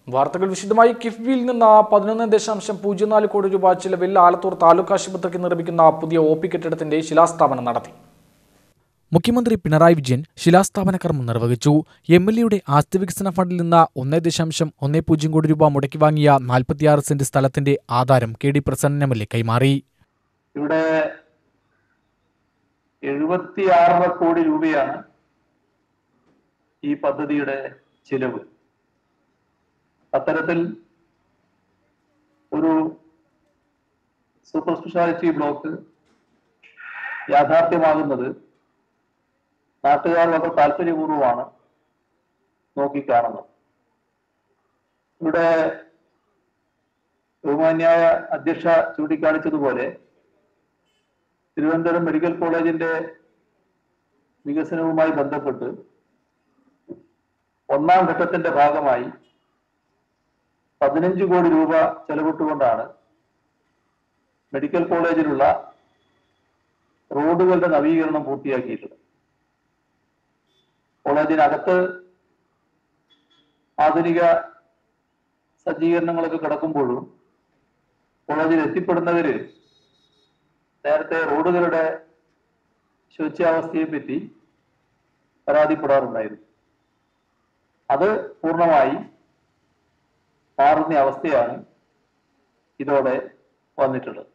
വാർത്തകൾ വിശദമായി. കിഫ്ബിയിൽ നിന്ന് 11.04 കോടി രൂപ ചിലവിൽ ആലത്തൂർ താലൂക്ക് ആശുപത്രിക്ക് നിർമ്മിക്കുന്ന പുതിയ ഒ.പി. കെട്ടിടത്തിന്റെ ശിലാസ്ഥാപനം നടത്തി. മുഖ്യമന്ത്രി പിണറായി വിജയൻ ശിലാസ്ഥാപന കർമ്മം നിർവഹിച്ചു. എം.എൽ.എയുടെ ആസ്തി വികസന ഫണ്ടിൽ നിന്ന് 1.10 കോടി രൂപ മുടക്കി വാങ്ങിയ 46 സെന്റ് സ്ഥലത്തിന്റെ ആധാരം കെ.ഡി. പ്രസന്നൻ എം.എൽ.എ കൈമാറി. ഇവിടെ 76 കോടി രൂപയാണ് ഈ പദ്ധതിയുടെ ചിലവ്. അത്തരത്തിൽ ഒരു സൂപ്പർ സ്പെഷ്യാലിറ്റി ബ്ലോക്ക് യാഥാർത്ഥ്യമാകുന്നത് നാട്ടുകാർ വളരെ താല്പര്യപൂർവ്വമാണ് നോക്കിക്കാണുന്നത്. ഇവിടെ ബഹുമാന്യായ അധ്യക്ഷ ചൂണ്ടിക്കാണിച്ചതുപോലെ തിരുവനന്തപുരം മെഡിക്കൽ കോളേജിന്റെ വികസനവുമായി ബന്ധപ്പെട്ട് ഒന്നാം ഘട്ടത്തിന്റെ ഭാഗമായി 15 കോടി രൂപ ചെലവിട്ടുകൊണ്ടാണ് മെഡിക്കൽ കോളേജിലുള്ള റോഡുകളുടെ നവീകരണം പൂർത്തിയാക്കിയിട്ടുള്ളത്. കോളേജിനകത്ത് ആധുനിക സജ്ജീകരണങ്ങളൊക്കെ കിടക്കുമ്പോഴും കോളേജിൽ എത്തിപ്പെടുന്നവര് നേരത്തെ റോഡുകളുടെ ശോച്യാവസ്ഥയെ പറ്റി പരാതിപ്പെടാറുണ്ടായിരുന്നു. അത് പൂർണ്ണമായി മാറുന്ന അവസ്ഥയാണ് ഇതോടെ വന്നിട്ടുള്ളത്.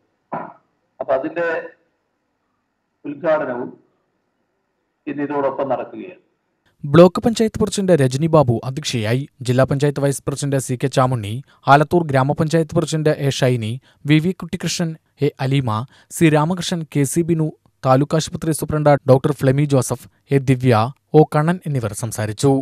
അപ്പൊ അതിന്റെ ഉദ്ഘാടനവും ഇന്ന് ഇതോടൊപ്പം നടക്കുകയാണ്. ബ്ലോക്ക് പഞ്ചായത്ത് പ്രസിഡന്റ് രജനി ബാബു അധ്യക്ഷയായി. ജില്ലാ panchayat vice president CK. Chamunni, Alathur ഗ്രാമപഞ്ചായത്ത് president A. Shaini, V. Kuttikrishnan, A. Aleema, C. Ramakrishnan, KC. Binu, taluk ആശുപത്രി superintendent doctor Flemy Joseph, A. Divya, O. Kannan എന്നിവർ സംസാരിച്ചു.